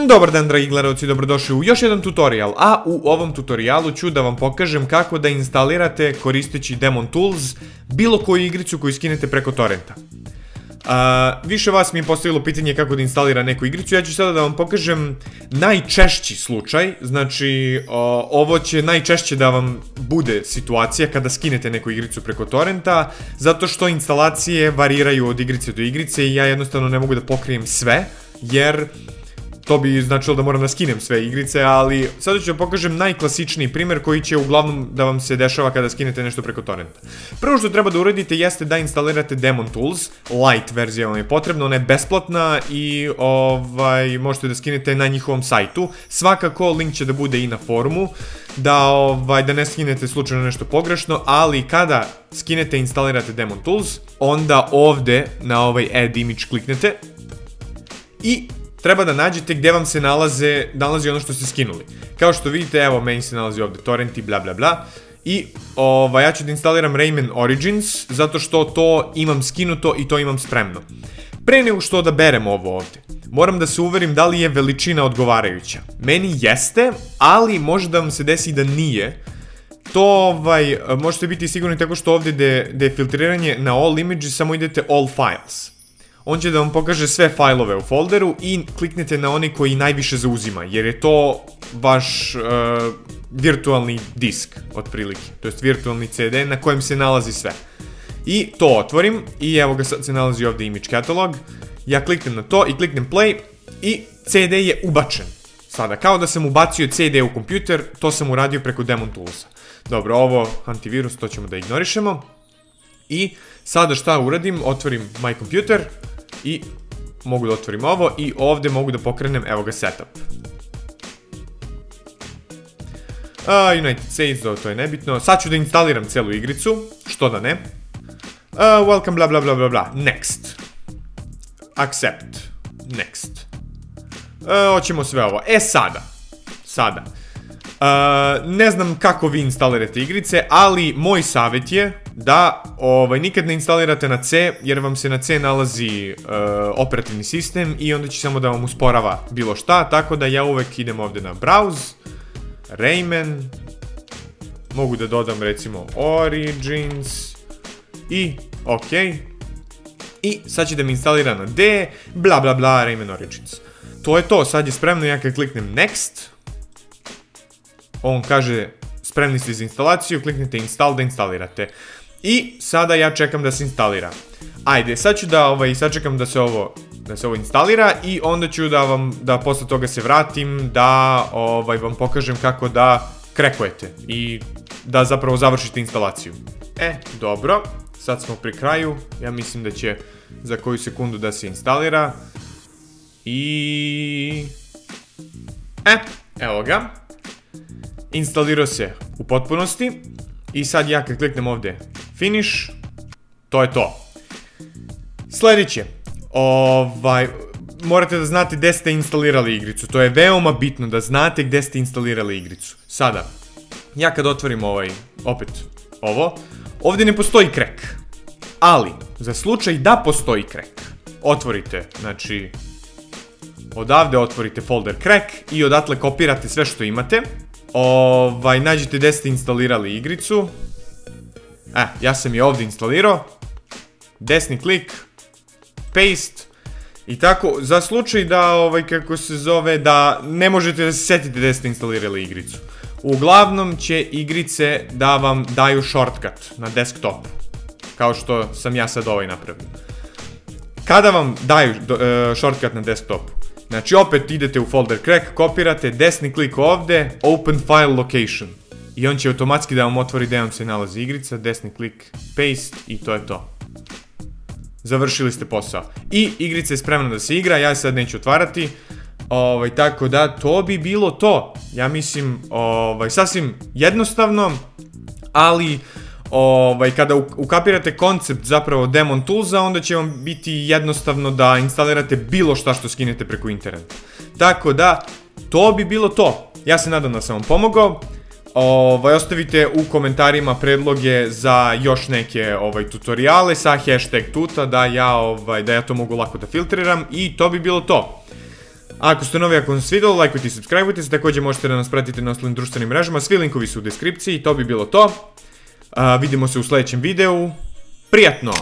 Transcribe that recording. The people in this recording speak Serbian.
Dobar dan, dragi gledalci, dobrodošli u još jedan tutorial, a u ovom tutorialu ću da vam pokažem kako da instalirate koristeći Demon Tools bilo koju igricu koju skinete preko torrenta. Više vas mi je postavilo pitanje kako da instalira neku igricu, ja ću sada da vam pokažem najčešći slučaj, znači ovo će najčešće da vam bude situacija kada skinete neku igricu preko torrenta, zato što instalacije variraju od igrice do igrice i ja jednostavno ne mogu da pokrijem sve, jer to bi značilo da moram da skinem sve igrice, ali sada ću vam pokažem najklasičniji primjer koji će uglavnom da vam se dešava kada skinete nešto preko torrenta. Prvo što treba da uradite jeste da instalirate Demon Tools, light verzija vam je potrebna, ona je besplatna i možete da skinete na njihovom sajtu. Svakako link će da bude i na forumu, da ne skinete slučajno nešto pogrešno, ali kada skinete i instalirate Demon Tools, onda ovde na ovaj Add Image kliknete i treba da nađete gde vam se nalazi ono što ste skinuli. Kao što vidite, evo, meni se nalazi ovde torrent i bla bla bla. I ja ću da instaliram Rayman Origins, zato što to imam skinuto i to imam spremno. Pre nego što odaberem ovo ovde, moram da se uverim da li je veličina odgovarajuća. Meni jeste, ali može da vam se desi da nije. To možete biti sigurni tako što ovde gde je filtriranje na All Images, samo idete All Files. On će da vam pokaže sve fajlove u folderu i kliknete na oni koji najviše zauzima, jer je to vaš virtualni disk, otprilike. To jest virtualni CD na kojem se nalazi sve. I to otvorim i evo ga, sad se nalazi ovde Image Catalog. Ja kliknem na to i kliknem Play i CD je ubačen. Sada, kao da sam ubacio CD u kompjuter, to sam uradio preko Demon Toolsa. Dobro, ovo antivirus, to ćemo da ignorišemo. I sada šta uradim, otvorim My Computer i mogu da otvorim ovo i ovde mogu da pokrenem, evo ga, Setup. United States, to je nebitno. Sad ću da instaliram celu igricu, što da ne. Welcome, bla bla bla bla bla, next. Accept, next. Hoćemo sve ovo. Sada. Ne znam kako vi instalirate igrice, ali moj savjet je da nikad ne instalirate na C, jer vam se na C nalazi operativni sistem i onda će samo da vam usporava bilo šta, tako da ja uvek idem ovde na Browse, Rayman, mogu da dodam recimo Origins i OK. I sad će da mi instalira na D, bla bla bla, Rayman Origins. To je to, sad je spremno, ja kad kliknem Next, on kaže spremni ste za instalaciju, kliknite Install da instalirate. I sada ja čekam da se instalira. Ajde, sad ću da sačekam da se ovo instalira i onda ću da posle toga se vratim, da vam pokažem kako da krekujete i da zapravo završite instalaciju. Dobro, sad smo pri kraju, ja mislim da će za koju sekundu da se instalira. I evo ga. Instalirao se u potpunosti i sad ja kad kliknem ovde Finish, to je to. Sljedeće, morate da znate gde ste instalirali igricu, to je veoma bitno da znate gde ste instalirali igricu. Sada, ja kad otvorim opet ovo, ovde ne postoji crack, ali za slučaj da postoji crack, otvorite, znači, odavde otvorite folder crack i odatle kopirate sve što imate. Nađite gde ste instalirali igricu. Ja sam je ovde instalirao. Desni klik, paste. I tako, za slučaj da, kako se zove, da ne možete da se setite gde ste instalirali igricu. Uglavnom će igrice da vam daju shortcut na desktopu, kao što sam ja sad napravio. Kada vam daju shortcut na desktopu, znači opet idete u folder crack, kopirate, desni klik ovde, open file location. I on će automatski da vam otvori gde vam se nalazi igrica, desni klik, paste i to je to. Završili ste posao. I igrica je spremna da se igra, ja je sad neću otvarati. Tako da, to bi bilo to. Ja mislim, sasvim jednostavno, ali kada ukapirate koncept zapravo Demon Toolsa, onda će vam biti jednostavno da instalirate bilo šta što skinete preko interneta. Tako da, to bi bilo to. Ja se nadam da sam vam pomogao. Ostavite u komentarima predloge za još neke tutoriale sa hashtag tuta, da ja to mogu lako da filtriram i to bi bilo to. Ako ste novi, ako vam se svidjelo, lajkujte i subscribeujte se, također možete da nas pratite na ostalim društvenim mrežama, svi linkovi su u deskripciji, to bi bilo to. Vidimo se u sljedećem videu, prijatno!